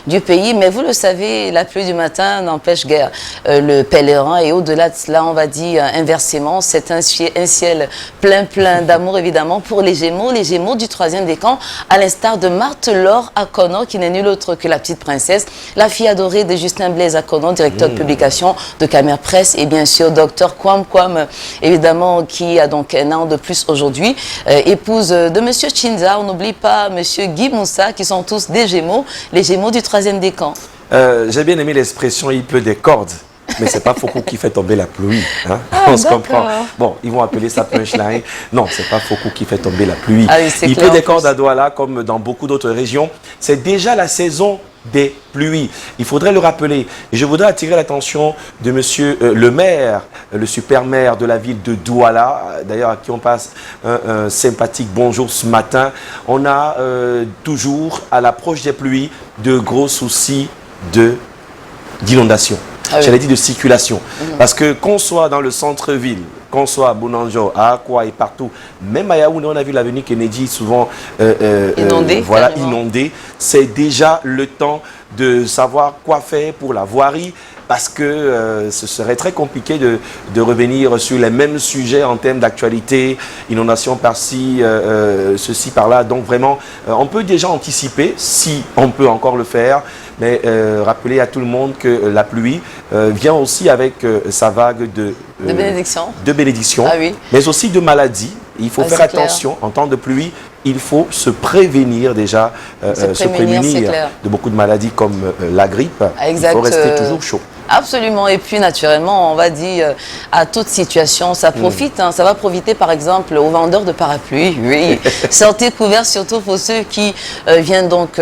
du pays. Mais vous le savez, la pluie du matin n'empêche guère le pèlerin. Et au-delà de cela, on va dire inversement, c'est un ciel plein d'amour évidemment pour les Gémeaux du troisième décan, à l'instar de Marthe Laure Akono, qui n'est nulle autre que la petite princesse, la fille adorée de Justin Blaise Akono, directeur de publication de Camer Presse, et bien sûr Dr Kwam, évidemment, qui a donc un an de plus aujourd'hui, épouse de Monsieur Chinza. On n'oublie pas Monsieur Guy Moussa, qui sont tous des Gémeaux, les Gémeaux du troisième décan. J'ai bien aimé l'expression « il pleut des cordes ». Mais c'est pas Foucault qui fait tomber la pluie. Hein? On se comprend. Bon, ils vont appeler ça punchline. Non, c'est pas Foucault qui fait tomber la pluie. Ah oui, il pleut des cordes à Douala, comme dans beaucoup d'autres régions. C'est déjà la saison des pluies. Il faudrait le rappeler. Et je voudrais attirer l'attention de monsieur le maire, le super maire de la ville de Douala, d'ailleurs à qui on passe un sympathique bonjour ce matin. On a toujours, à l'approche des pluies, de gros soucis d'inondation. Ah oui. J'allais dire de circulation. Parce que qu'on soit dans le centre-ville, qu'on soit à Bounanjo, à Akwa et partout, même à Yaoundé, on a vu l'avenue Kennedy souvent inondée. Voilà, inondée. C'est déjà le temps de savoir quoi faire pour la voirie, parce que ce serait très compliqué de revenir sur les mêmes sujets en termes d'actualité, inondation par-ci, ceci par-là. Donc vraiment, on peut déjà anticiper, si on peut encore le faire, mais rappeler à tout le monde que la pluie vient aussi avec sa vague de bénédiction, ah oui. Mais aussi de maladies. Il faut faire attention, en temps de pluie, il faut se prévenir déjà, se prémunir de beaucoup de maladies comme la grippe. Exact. Il faut rester toujours chaud. Absolument. Et puis, naturellement, on va dire, à toute situation, ça profite. Ça va profiter, par exemple, aux vendeurs de parapluies. Oui. Sortez couverts, surtout pour ceux qui viennent donc,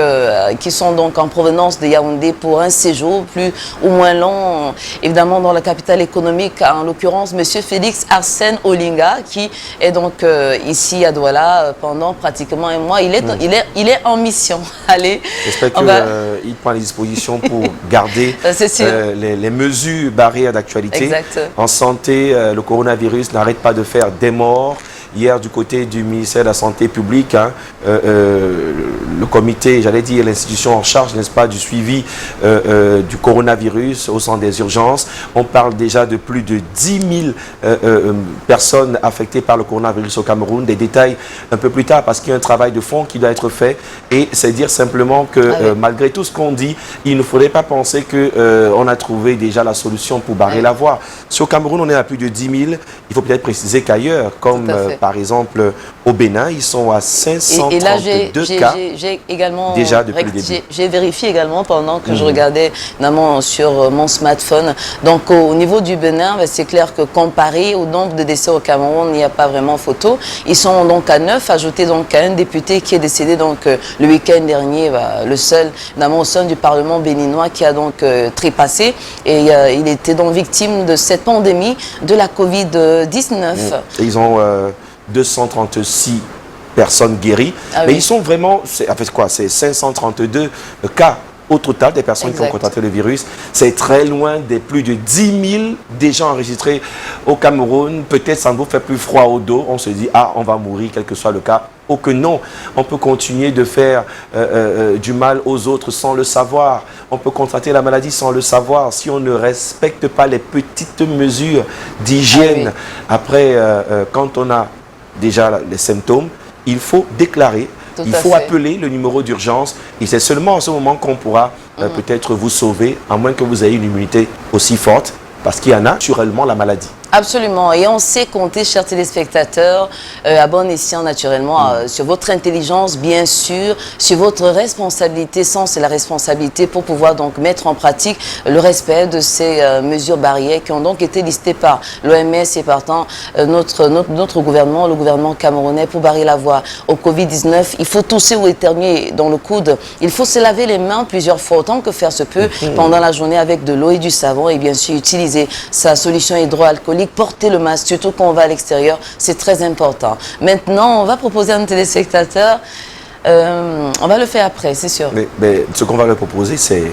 qui sont donc en provenance de Yaoundé pour un séjour plus ou moins long, évidemment, dans la capitale économique. En l'occurrence, monsieur Félix Arsène Olinga, qui est donc ici à Douala pendant pratiquement un mois. Il est en mission. Allez. J'espère qu'il prend les dispositions pour garder les mesures barrières d'actualité. En santé, le coronavirus n'arrête pas de faire des morts. Hier, du côté du ministère de la Santé publique, le comité, j'allais dire l'institution en charge, n'est-ce pas, du suivi du coronavirus au centre des urgences. On parle déjà de plus de 10 000 personnes affectées par le coronavirus au Cameroun. Des détails un peu plus tard, parce qu'il y a un travail de fond qui doit être fait. Et c'est dire simplement que malgré tout ce qu'on dit, il ne faudrait pas penser qu'on a trouvé déjà la solution pour barrer la voie. Si au Cameroun, on est à plus de 10 000, il faut peut-être préciser qu'ailleurs, comme par exemple au Bénin, ils sont à 532 cas j'ai également déjà depuis le début. J'ai vérifié également pendant que je regardais notamment sur mon smartphone. Donc au niveau du Bénin, c'est clair que comparé au nombre de décès au Cameroun, il n'y a pas vraiment photo. Ils sont donc à 9, ajouté donc à un député qui est décédé donc le week-end dernier, le seul, évidemment au sein du Parlement béninois qui a donc trépassé. Et il était donc victime de cette pandémie de la Covid-19. Ils ont 236 personnes guéries, mais ils sont vraiment, en fait quoi, c'est 532 cas au total des personnes qui ont contracté le virus. C'est très loin des plus de 10 000 déjà enregistrés au Cameroun. Peut-être ça nous fait plus froid au dos. On se dit, ah, on va mourir, quel que soit le cas. Oh que non, on peut continuer de faire du mal aux autres sans le savoir. On peut contracter la maladie sans le savoir si on ne respecte pas les petites mesures d'hygiène. Après, quand on a déjà les symptômes, il faut déclarer. Il faut appeler le numéro d'urgence et c'est seulement en ce moment qu'on pourra peut-être vous sauver, à moins que vous ayez une immunité aussi forte, parce qu'il y en a naturellement la maladie. Absolument. Et on sait compter, chers téléspectateurs, à bon escient naturellement, sur votre intelligence, bien sûr, sur votre responsabilité, c'est la responsabilité pour pouvoir donc mettre en pratique le respect de ces mesures barrières qui ont donc été listées par l'OMS et partant notre gouvernement, le gouvernement camerounais, pour barrer la voie au Covid-19. Il faut tousser ou éternuer dans le coude. Il faut se laver les mains plusieurs fois, autant que faire se peut, pendant la journée avec de l'eau et du savon et bien sûr utiliser sa solution hydroalcoolique. Porter le masque, surtout quand on va à l'extérieur, c'est très important. Maintenant, on va proposer à nos téléspectateurs, on va le faire après, c'est sûr. Mais ce qu'on va leur proposer, c'est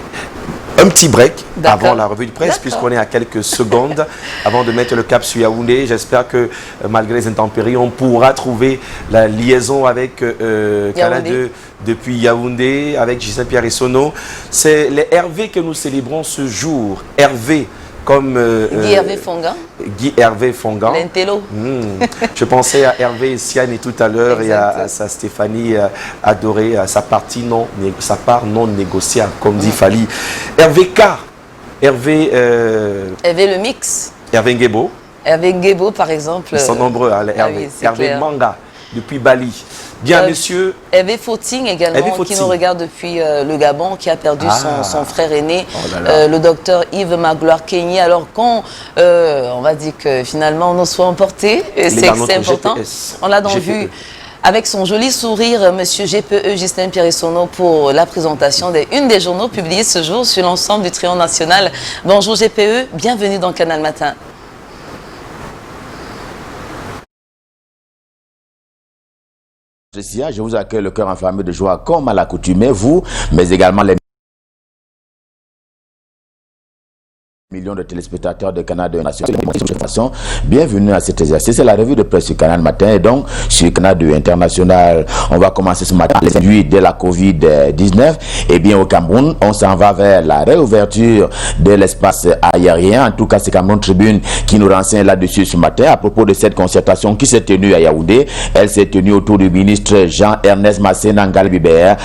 un petit break avant la revue de presse, puisqu'on est à quelques secondes avant de mettre le cap sur Yaoundé. J'espère que malgré les intempéries, on pourra trouver la liaison avec Canal 2 depuis Yaoundé, avec Gislain-Pierre Essonneau. C'est les Hervé que nous célébrons ce jour. Hervé, comme Guy Hervé Fongan. Guy Hervé Fongan. L'intello. Je pensais à Hervé Siani tout à l'heure et à sa Stéphanie adorée, à sa part non négociable, comme dit Fali. Hervé K. Hervé le mix. Hervé Ngebo. Hervé Ngebo, par exemple. Ils sont nombreux, hein, Hervé. Hervé Manga, depuis Bali. Bien, messieurs. Hervé Fauting également, qui nous regarde depuis le Gabon, qui a perdu son frère aîné, le docteur Yves Magloire Kenyi. Alors quand on va dire que finalement on soit emporté, c'est important. GPS. On l'a donc vu avec son joli sourire, monsieur GPE, Gislain-Pierre Essonneau, pour la présentation d'une des journaux publiés ce jour sur l'ensemble du Triangle national. Bonjour GPE, bienvenue dans Canal Matin. Je vous accueille le cœur enflammé de joie comme à l'accoutumée, vous, mais également les millions de téléspectateurs de Canal 2 National. Bienvenue à cet exercice. C'est la revue de presse sur Canal Matin et donc sur Canal 2 International. On va commencer ce matin les induits de la Covid-19. Eh bien, au Cameroun, on s'en va vers la réouverture de l'espace aérien. En tout cas, c'est Cameroun Tribune qui nous renseigne là-dessus ce matin à propos de cette concertation qui s'est tenue à Yaoundé. Elle s'est tenue autour du ministre Jean-Ernest Masséna Ngalbibert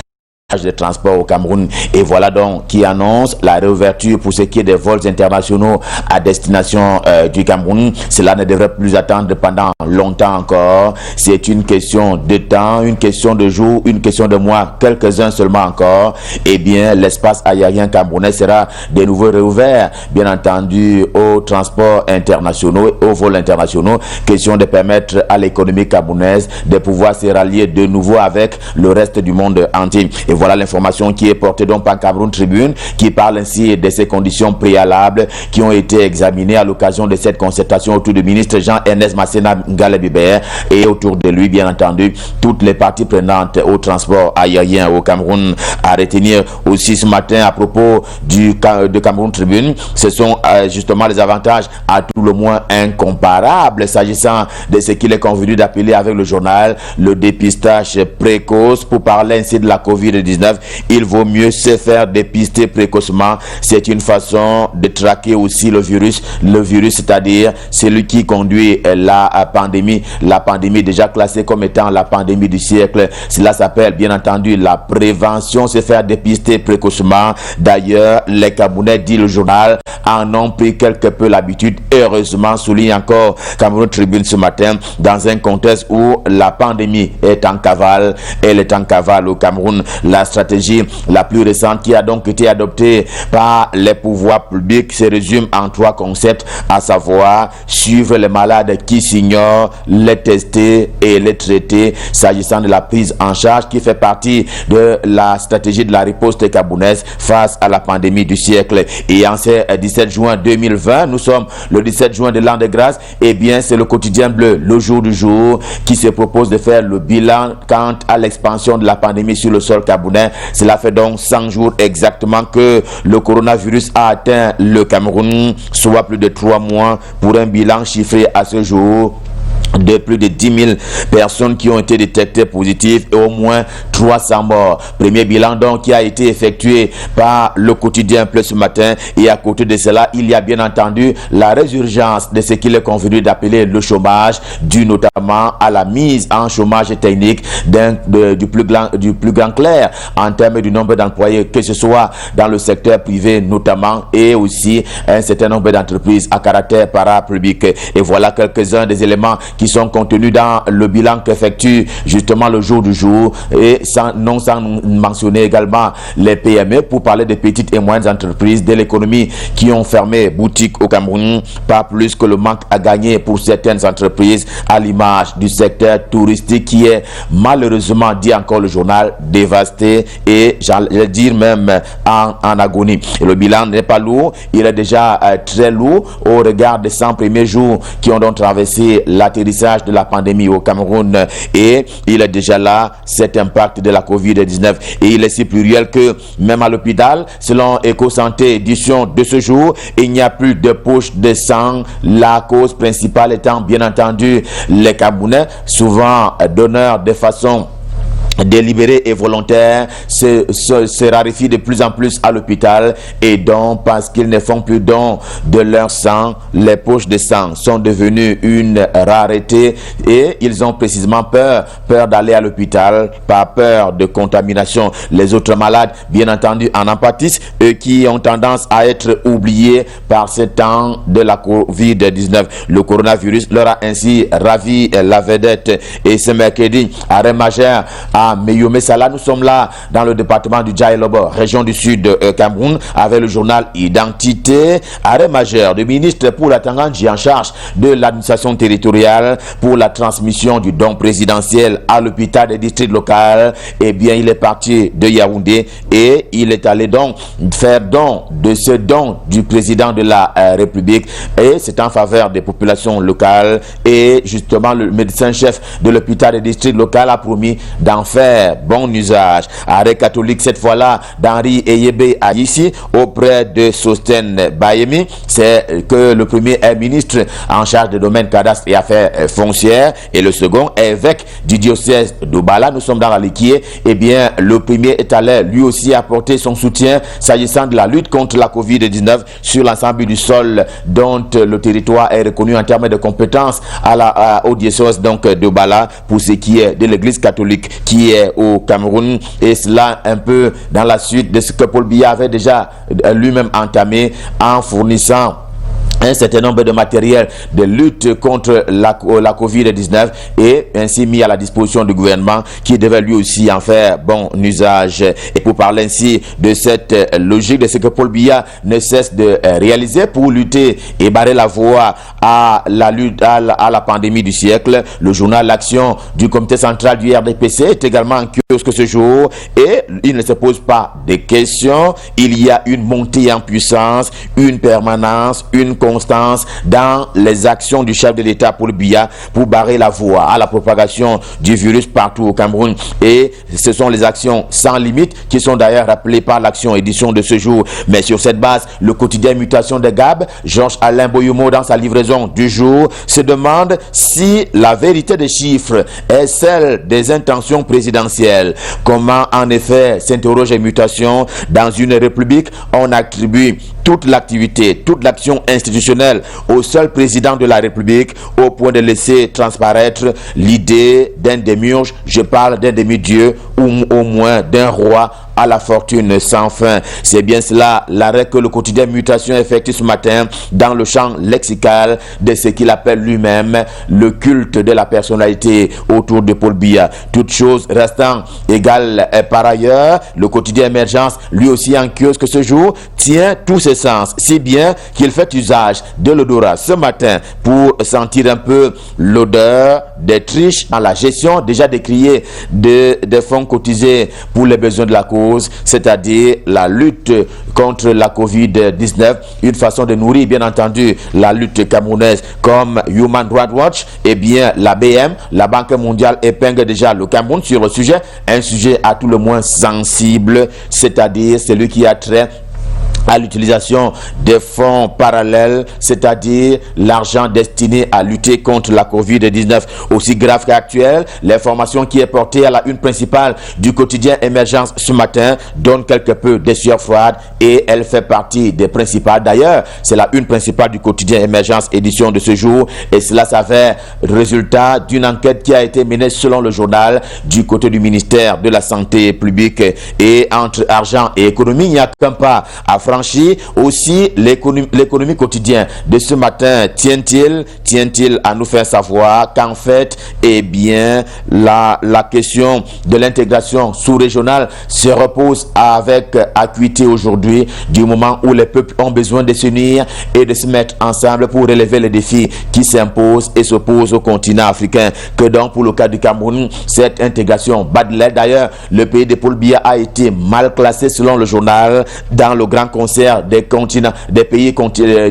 de transport au Cameroun, et voilà donc qui annonce la réouverture pour ce qui est des vols internationaux à destination du Cameroun. Cela ne devrait plus attendre pendant longtemps encore. C'est une question de temps, une question de jours, une question de mois, quelques-uns seulement encore. Eh bien, l'espace aérien camerounais sera de nouveau réouvert, bien entendu, aux transports internationaux, aux vols internationaux. Question de permettre à l'économie camerounaise de pouvoir se rallier de nouveau avec le reste du monde entier. Et voilà l'information qui est portée donc par Cameroun Tribune, qui parle ainsi de ces conditions préalables qui ont été examinées à l'occasion de cette concertation autour du ministre Jean-Ernest Masséna Ngalbibert et autour de lui, bien entendu, toutes les parties prenantes au transport aérien au Cameroun. À retenir aussi ce matin à propos de Cameroun Tribune, ce sont justement les avantages à tout le moins incomparables s'agissant de ce qu'il est convenu d'appeler avec le journal le dépistage précoce. Pour parler ainsi de la Covid-19, il vaut mieux se faire dépister précocement. C'est une façon de traquer aussi le virus, c'est-à-dire celui qui conduit la pandémie déjà classée comme étant la pandémie du siècle. Cela s'appelle bien entendu la prévention, se faire dépister précocement. D'ailleurs, les Camerounais, dit le journal, en ont pris quelque peu l'habitude. Heureusement, souligne encore Cameroun Tribune ce matin, dans un contexte où la pandémie est en cavale. Elle est en cavale au Cameroun. La stratégie la plus récente qui a donc été adoptée par les pouvoirs publics se résume en 3 concepts, à savoir suivre les malades qui s'ignorent, les tester et les traiter, s'agissant de la prise en charge qui fait partie de la stratégie de la riposte camerounaise face à la pandémie du siècle. Et en ce 17 juin 2020, nous sommes le 17 juin de l'an de grâce, et bien c'est le quotidien bleu, le jour du jour, qui se propose de faire le bilan quant à l'expansion de la pandémie sur le sol camerounais. Cela fait donc 100 jours exactement que le coronavirus a atteint le Cameroun, soit plus de 3 mois pour un bilan chiffré à ce jour de plus de 10 000 personnes qui ont été détectées positives et au moins 300 morts. Premier bilan donc qui a été effectué par le quotidien Plus ce matin, et à côté de cela, il y a bien entendu la résurgence de ce qu'il est convenu d'appeler le chômage, dû notamment à la mise en chômage technique du plus grand clair en termes du nombre d'employés, que ce soit dans le secteur privé notamment, et aussi un certain nombre d'entreprises à caractère parapublic. Et voilà quelques-uns des éléments qui sont contenus dans le bilan qu'effectue justement le jour du jour, et sans mentionner également les PME, pour parler des petites et moyennes entreprises de l'économie qui ont fermé boutique au Cameroun, pas plus que le manque à gagner pour certaines entreprises, à l'image du secteur touristique qui est malheureusement, dit encore le journal, dévasté et j'allais dire même en agonie. Et le bilan n'est pas lourd, il est déjà très lourd au regard des 100 premiers jours qui ont donc traversé l'atterrissage l'atterrissage de la pandémie au Cameroun et il est déjà là, cet impact de la Covid-19. Et il est si pluriel que même à l'hôpital, selon EcoSanté édition de ce jour, il n'y a plus de poche de sang. La cause principale étant bien entendu les Camerounais, souvent donneurs de façon délibérés et volontaires se raréfient de plus en plus à l'hôpital et donc parce qu'ils ne font plus don de leur sang, les poches de sang sont devenues une rareté et ils ont précisément peur d'aller à l'hôpital par peur de contamination. Les autres malades, bien entendu, en pâtissent, eux qui ont tendance à être oubliés par ce temps de la Covid-19. Le coronavirus leur a ainsi ravi la vedette et ce mercredi, arrêt majeur à Meyomé Sala, nous sommes là dans le département du Djaïlobo, région du sud de Cameroun, avec le journal Identité. Arrêt majeur du ministre pour la Tangandji en charge de l'administration territoriale pour la transmission du don présidentiel à l'hôpital des districts locaux. Eh bien, il est parti de Yaoundé et il est allé donc faire don de ce don du président de la République et c'est en faveur des populations locales et justement le médecin-chef de l'hôpital des districts locaux a promis d'en faire bon usage. Arrêt catholique cette fois-là d'Henri Eyebe à ici auprès de Sosten Bayemi, c'est que le premier est ministre en charge des domaines cadastre et affaires foncières et le second est évêque du diocèse d'Obala. Nous sommes dans la Liquier. Eh bien, le premier est allé lui aussi apporter son soutien s'agissant de la lutte contre la Covid-19 sur l'ensemble du sol dont le territoire est reconnu en termes de compétences au diocèse donc d'Obala pour ce qui est de l'église catholique qui est au Cameroun et cela un peu dans la suite de ce que Paul Biya avait déjà lui-même entamé en fournissant un certain nombre de matériel de lutte contre la Covid-19 et ainsi mis à la disposition du gouvernement qui devait lui aussi en faire bon usage. Et pour parler ainsi de cette logique, de ce que Paul Biya ne cesse de réaliser pour lutter et barrer la voie à la lutte à la pandémie du siècle, le journal L'Action du comité central du RDPC est également en kiosque ce jour et il ne se pose pas de questions. Il y a une montée en puissance, une permanence, une constance dans les actions du chef de l'État Paul Biya pour barrer la voie à la propagation du virus partout au Cameroun. Et ce sont les actions sans limite qui sont d'ailleurs rappelées par l'Action édition de ce jour. Mais sur cette base, le quotidien Mutation de Gab, Georges Alain Boyumo dans sa livraison du jour se demande si la vérité des chiffres est celle des intentions présidentielles. Comment en effet, s'interroge Mutation, dans une république, on attribue toute l'activité, toute l'action institutionnelle au seul président de la République au point de laisser transparaître l'idée d'un démiurge, je parle d'un demi-dieu ou au moins d'un roi à la fortune sans fin. C'est bien cela l'arrêt que le quotidien Mutation effectue ce matin dans le champ lexical de ce qu'il appelle lui-même le culte de la personnalité autour de Paul Biya. Toute chose restant égale par ailleurs, le quotidien Émergence, lui aussi en kiosque ce jour, tient tous ses sens, si bien qu'il fait usage de l'odorat ce matin pour sentir un peu l'odeur des triches dans la gestion déjà décriée des fonds cotisés pour les besoins de la cause, c'est-à-dire la lutte contre la Covid-19, une façon de nourrir bien entendu la lutte camerounaise comme Human Rights Watch. Eh bien la BM, la Banque mondiale, épingle déjà le Cameroun sur le sujet, un sujet à tout le moins sensible, c'est-à-dire celui qui a trait à l'utilisation des fonds parallèles, c'est-à-dire l'argent destiné à lutter contre la Covid-19. Aussi grave qu'actuelle, l'information qui est portée à la une principale du quotidien Émergence ce matin donne quelque peu de sueur froide et elle fait partie des principales. D'ailleurs, c'est la une principale du quotidien Émergence édition de ce jour et cela s'avère résultat d'une enquête qui a été menée selon le journal du côté du ministère de la Santé publique et entre argent et économie, il n'y a qu'un pas à franchir. Aussi, l'économie quotidienne de ce matin tient-il à nous faire savoir qu'en fait, eh bien, la question de l'intégration sous-régionale se repose avec acuité aujourd'hui, du moment où les peuples ont besoin de s'unir et de se mettre ensemble pour relever les défis qui s'imposent et s'opposent au continent africain. Que donc, pour le cas du Cameroun, cette intégration bat de l'aile. D'ailleurs, le pays de Paul Biya a été mal classé selon le journal dans le grand conseil concert des pays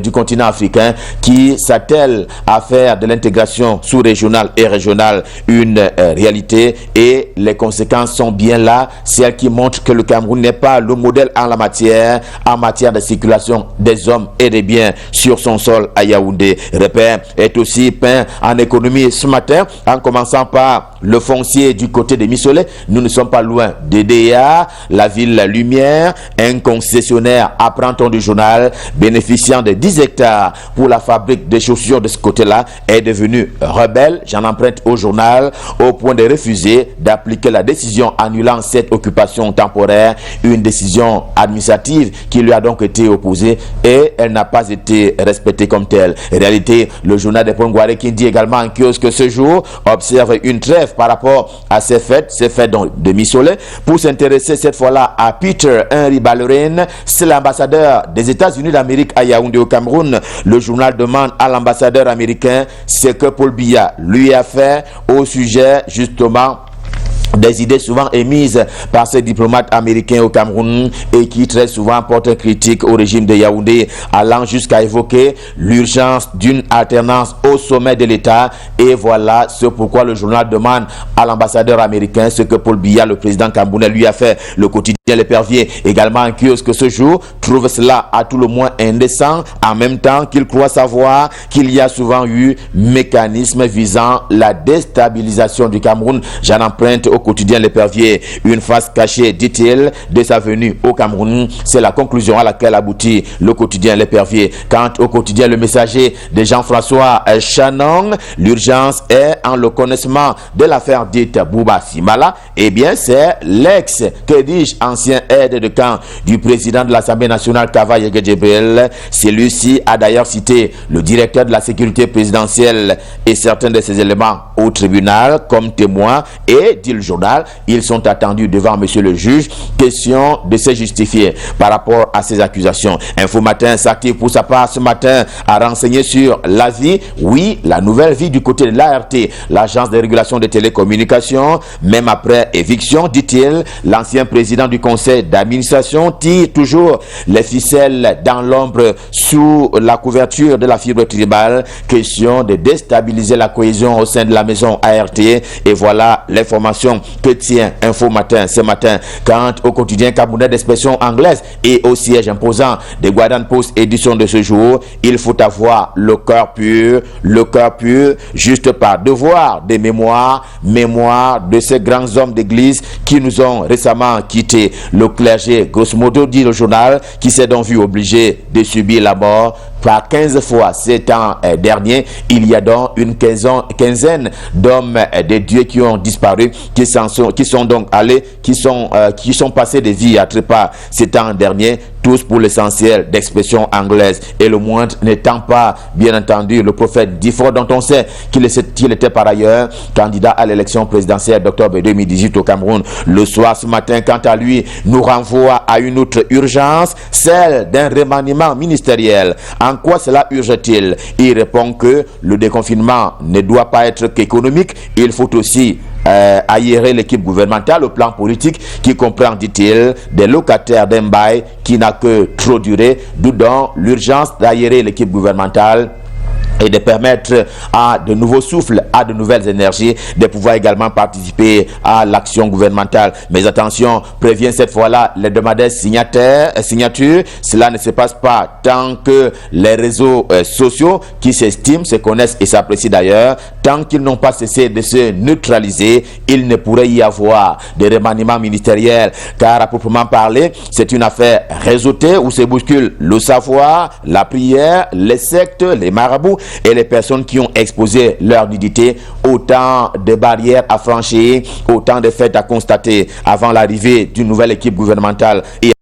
du continent africain qui s'attellent à faire de l'intégration sous-régionale et régionale une réalité, et les conséquences sont bien là, celles qui montrent que le Cameroun n'est pas le modèle en matière de circulation des hommes et des biens sur son sol à Yaoundé. Repère est aussi peint en économie ce matin, en commençant par le foncier du côté de Missolé. Nous ne sommes pas loin de DEA, la ville Lumière, un concessionnaire, apprend-on du journal, bénéficiant de 10 hectares pour la fabrique de chaussures de ce côté-là, est devenu rebelle, j'en emprunte au journal, au point de refuser d'appliquer la décision annulant cette occupation temporaire, une décision administrative qui lui a donc été opposée et elle n'a pas été respectée comme telle. En réalité, le journal de Pongouaré qui dit également en kiosque que ce jour observe une trêve par rapport à ces fêtes de Missolé, pour s'intéresser cette fois-là à Peter Henry Ballerin, c'est l'ambassadeur des États-Unis d'Amérique à Yaoundé au Cameroun. Le journal demande à l'ambassadeur américain ce que Paul Biya lui a fait au sujet justement des idées souvent émises par ces diplomates américains au Cameroun et qui très souvent portent critique au régime de Yaoundé, allant jusqu'à évoquer l'urgence d'une alternance au sommet de l'État. Et voilà ce pourquoi le journal demande à l'ambassadeur américain ce que Paul Biya, le président camerounais, lui a fait. Le quotidien L'Épervier, également en kiosque ce jour, trouve cela à tout le moins indécent, en même temps qu'il croit savoir qu'il y a souvent eu mécanisme visant la déstabilisation du Cameroun. J'en emprunte au quotidien L'Épervier. Une face cachée, dit-il, de sa venue au Cameroun. C'est la conclusion à laquelle aboutit le quotidien L'Épervier. Quant au quotidien Le Messager de Jean-François Chanon, l'urgence est en le connaissement de l'affaire dite Bouba Simala. Eh bien, c'est l'ex, que dis-je, ancien aide de camp du président de l'Assemblée nationale, Kava Yegejebrel. Celui-ci a d'ailleurs cité le directeur de la sécurité présidentielle et certains de ses éléments au tribunal comme témoins, et, dit le journal, ils sont attendus devant monsieur le juge, question de se justifier par rapport à ces accusations. Info Matin s'active pour sa part ce matin à renseigner sur la vie, oui, la nouvelle vie du côté de l'ART, l'agence de régulation des télécommunications. Même après éviction, dit-il, l'ancien président du conseil d'administration tire toujours les ficelles dans l'ombre sous la couverture de la fibre tribale. Question de déstabiliser la cohésion au sein de la maison ART. Et voilà l'information que tient Info Matin ce matin. Quant au quotidien camerounais d'expression anglaise et au siège imposant des Guardian Post édition de ce jour, il faut avoir le cœur pur juste par devoir de mémoire de ces grands hommes d'église qui nous ont récemment quittés. Le clergé, grosso modo, dit le journal, qui s'est donc vu obligé de subir la mort par 15 fois ces temps derniers. Il y a donc une quinzaine d'hommes de Dieu qui ont disparu, qui sont passés de vie à trépas ces temps derniers, tous pour l'essentiel d'expression anglaise, et le moindre n'étant pas, bien entendu, le prophète Difford, dont on sait qu'il était par ailleurs candidat à l'élection présidentielle d'octobre 2018 au Cameroun. Le soir, ce matin, quant à lui, nous renvoie à une autre urgence, celle d'un remaniement ministériel. En quoi cela urge-t-il? Il répond que le déconfinement ne doit pas être qu'économique, il faut aussi aérer l'équipe gouvernementale au plan politique qui comprend, dit-il, des locataires d'un bail qui n'a que trop duré, d'où donc l'urgence d'aérer l'équipe gouvernementale et de permettre à de nouveaux souffles, à de nouvelles énergies, de pouvoir également participer à l'action gouvernementale. Mais attention, prévient cette fois-là les demandeurs signatures, cela ne se passe pas tant que les réseaux sociaux qui s'estiment, se connaissent et s'apprécient d'ailleurs, tant qu'ils n'ont pas cessé de se neutraliser, il ne pourrait y avoir de remaniement ministériel, car à proprement parler, c'est une affaire réseautée où se bousculent le savoir, la prière, les sectes, les marabouts et les personnes qui ont exposé leur nudité. Autant de barrières à franchir, autant de faits à constater avant l'arrivée d'une nouvelle équipe gouvernementale et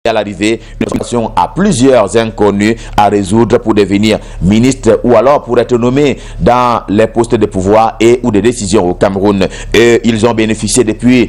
à l'arrivée une situation à plusieurs inconnus à résoudre pour devenir ministre ou alors pour être nommé dans les postes de pouvoir et ou de décision au Cameroun. Et ils ont bénéficié depuis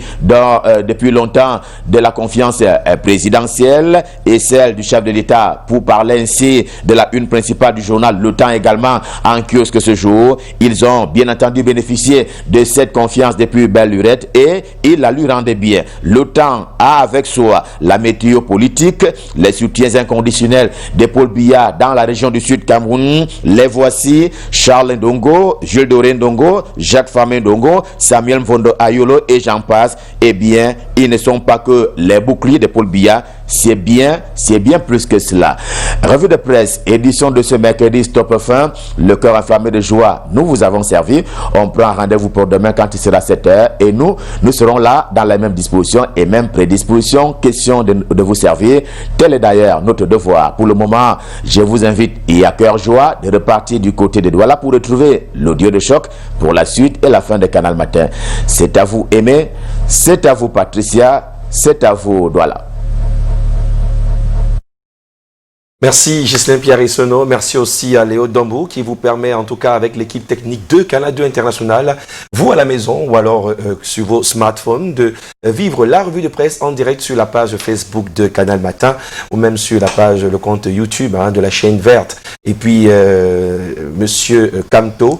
longtemps de la confiance présidentielle et celle du chef de l'État, pour parler ainsi de la une principale du journal Le Temps également en kiosque ce jour. Ils ont bien entendu bénéficié de cette confiance depuis belle lurette et il la lui rendait bien. Le Temps a avec soi la météo politique politique. Les soutiens inconditionnels de Paul Biya dans la région du Sud Cameroun, les voici: Charles Ndongo, Jules Doré Ndongo, Jacques Famé Ndongo, Samuel Mvondo Ayolo et j'en passe. Eh bien, ils ne sont pas que les boucliers de Paul Biya, c'est bien plus que cela. Revue de presse, édition de ce mercredi, stop fin. Le cœur enflammé de joie, nous vous avons servi. On prend rendez-vous pour demain quand il sera 7h et nous serons là dans la même disposition et même prédisposition. Question de vous servir. Tel est d'ailleurs notre devoir. Pour le moment, je vous invite, et à cœur joie, de repartir du côté de Douala pour retrouver l'audio de choc pour la suite et la fin de Canal Matin. C'est à vous, Aimé. C'est à vous, Patricia. C'est à vous, Douala. Merci Ghislain Pierre-Essonneau, merci aussi à Léo Dambou qui vous permet en tout cas avec l'équipe technique de Canal 2 International, vous à la maison ou alors sur vos smartphones, de vivre la revue de presse en direct sur la page Facebook de Canal Matin ou même sur la page, le compte YouTube de la chaîne verte. Et puis Monsieur Camto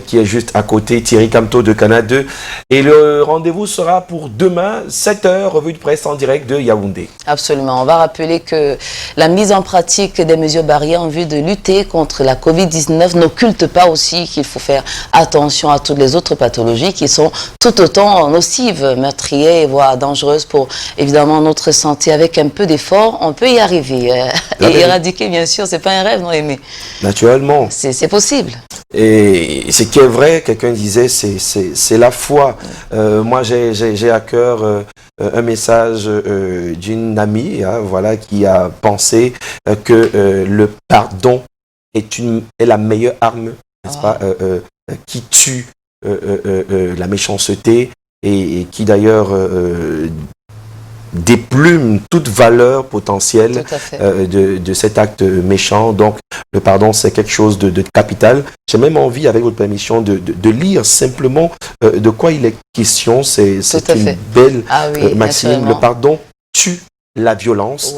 qui est juste à côté, Thierry Camto de Canal 2. Et le rendez-vous sera pour demain, 7h, revue de presse en direct de Yaoundé. Absolument. On va rappeler que la mise en pratique des mesures barrières en vue de lutter contre la Covid-19 n'occulte pas aussi qu'il faut faire attention à toutes les autres pathologies qui sont tout autant nocives, meurtrières, voire dangereuses pour évidemment notre santé. Avec un peu d'effort, on peut y arriver. Et éradiquer, bien sûr, c'est pas un rêve, non, Aimé? Naturellement. C'est possible. Et ce qui est vrai, quelqu'un disait, c'est la foi. Moi, j'ai à cœur un message d'une amie, voilà, qui a pensé que le pardon est la meilleure arme, n'est-ce pas, qui tue la méchanceté et qui d'ailleurs déplume toute valeur potentielle de cet acte méchant. Donc, le pardon, c'est quelque chose de capital. J'ai même envie, avec votre permission, de lire simplement de quoi il est question. C'est une belle maxime. Le pardon tue la violence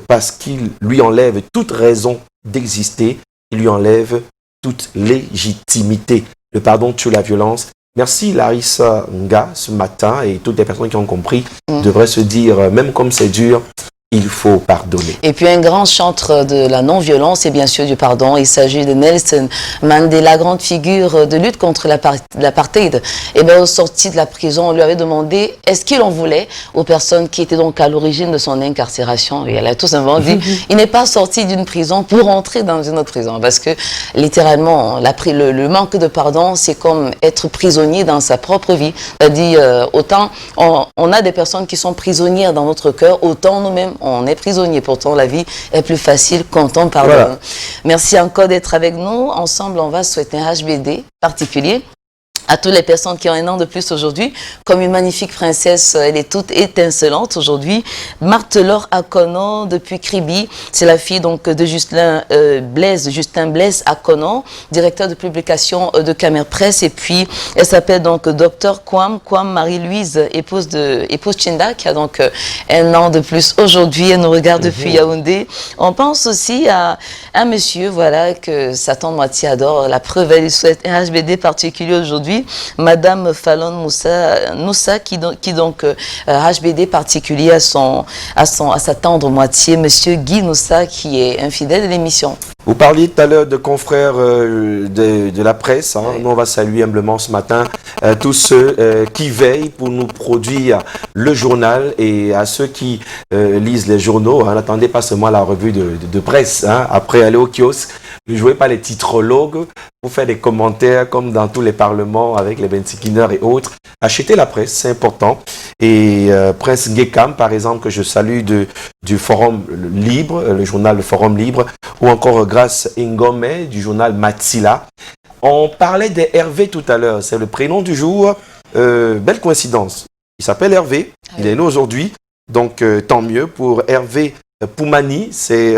parce qu'il lui enlève toute raison d'exister. Il lui enlève toute légitimité. Le pardon tue la violence. Merci Larissa Nga ce matin, et toutes les personnes qui ont compris devraient se dire, même comme c'est dur, il faut pardonner. Et puis un grand chantre de la non-violence et bien sûr du pardon, il s'agit de Nelson Mandela, grande figure de lutte contre l'apartheid. Et bien au sorti de la prison, on lui avait demandé est-ce qu'il en voulait aux personnes qui étaient donc à l'origine de son incarcération. Et elle a tout simplement dit il n'est pas sorti d'une prison pour entrer dans une autre prison. Parce que littéralement, le manque de pardon, c'est comme être prisonnier dans sa propre vie. C'est-à-dire, autant on a des personnes qui sont prisonnières dans notre cœur, autant nous-mêmes on est prisonnier. Pourtant, la vie est plus facile quand on pardonne. Voilà. Merci encore d'être avec nous. Ensemble, on va souhaiter un HBD particulier à toutes les personnes qui ont un an de plus aujourd'hui, comme une magnifique princesse, elle est toute étincelante aujourd'hui. Marthe-Laure Akono, depuis Kribi, c'est la fille donc de Justin Blaise Akono, directeur de publication de Camer Presse, et puis elle s'appelle donc Dr Kwam Marie-Louise, épouse Chinda, qui a donc un an de plus aujourd'hui, elle nous regarde depuis Yaoundé. On pense aussi à un monsieur, voilà, que sa tante moitié adore, la preuve, elle lui souhaite un HBD particulier aujourd'hui. Madame Fallon Moussa qui donc HBD particulier à sa tendre moitié, Monsieur Guy Moussa, qui est un fidèle de l'émission. Vous parliez tout à l'heure de confrères de la presse. Oui. Nous, on va saluer humblement ce matin tous ceux qui veillent pour nous produire le journal, et à ceux qui lisent les journaux. N'attendez pas seulement la revue de presse. Après, allez au kiosque. Ne jouez pas les titrologues pour faire des commentaires comme dans tous les parlements avec les 25 heures et autres. Achetez la presse, c'est important. Et Prince Ngekam, par exemple, que je salue du Forum Libre, le journal Le Forum Libre, ou encore Grace Ngome du journal Matsila. On parlait des Hervé tout à l'heure, c'est le prénom du jour. Belle coïncidence. Il s'appelle Hervé, il est né aujourd'hui, donc tant mieux pour Hervé Poumani, c'est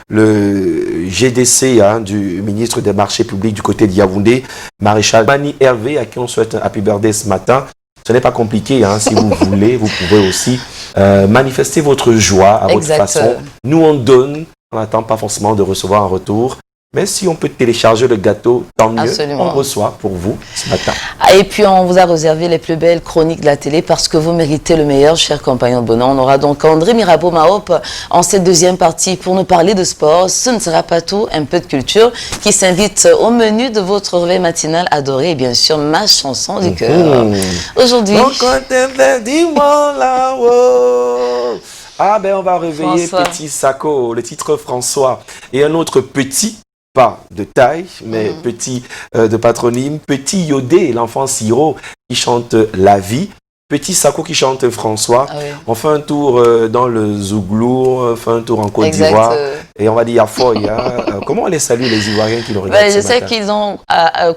le GDC du ministre des Marchés publics du côté de Yaoundé, Maréchal Poumani Hervé, à qui on souhaite un happy birthday ce matin. Ce n'est pas compliqué, si vous voulez, vous pouvez aussi manifester votre joie à votre façon. Nous, on donne, on n'attend pas forcément de recevoir un retour, Mais si on peut télécharger le gâteau, tant mieux. Absolument. On reçoit pour vous ce matin. Et puis, on vous a réservé les plus belles chroniques de la télé parce que vous méritez le meilleur, chers compagnons de bonheur. On aura donc André Mirabeau-Mahop en cette deuxième partie pour nous parler de sport. Ce ne sera pas tout, un peu de culture qui s'invite au menu de votre réveil matinal adoré et bien sûr, ma chanson du cœur. Aujourd'hui... Ah ben on va réveiller François. Petit Sako, le titre François. Et un autre petit, pas de taille, mais petit de patronyme, Petit Yodé, l'enfant sirop qui chante La vie. Petit Sako qui chante François. Ah oui. On fait un tour dans le Zouglou, on fait un tour en Côte d'Ivoire. Et on va dire Yafoy. Comment on les salue, les Ivoiriens qui nous regardent Je sais qu'ils ont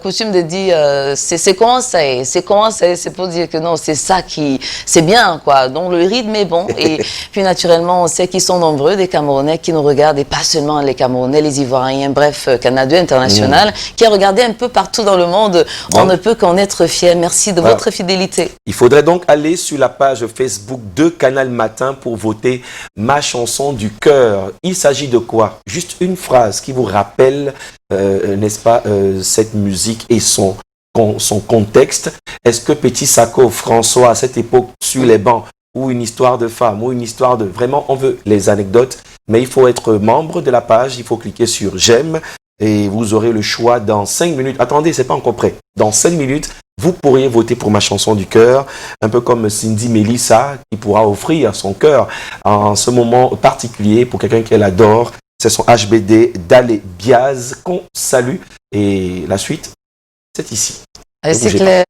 coutume de dire c'est comment ça est, c'est comment ça est, c'est pour dire que non, c'est ça qui, c'est bien quoi. Donc le rythme est bon et puis naturellement on sait qu'ils sont nombreux, des Camerounais qui nous regardent et pas seulement les Camerounais, les Ivoiriens, bref, Canada International, qui a regardé un peu partout dans le monde. On ne peut qu'en être fiers. Merci de votre fidélité. Il faudrait donc aller sur la page Facebook de Canal Matin pour voter ma chanson du cœur. Il s'agit de quoi? Juste une phrase qui vous rappelle, n'est-ce pas, cette musique et son contexte. Est-ce que Petit Sako, François, à cette époque, sur les bancs, ou une histoire de femme, ou une histoire de... Vraiment, on veut les anecdotes, mais il faut être membre de la page, il faut cliquer sur j'aime, et vous aurez le choix dans 5 minutes. Attendez, c'est pas encore prêt. Dans 5 minutes, vous pourriez voter pour ma chanson du cœur, un peu comme Cindy Melissa, qui pourra offrir son cœur en ce moment particulier pour quelqu'un qu'elle adore. C'est son HBD Dalé Biaz qu'on salue. Et la suite, c'est ici. C'est clair.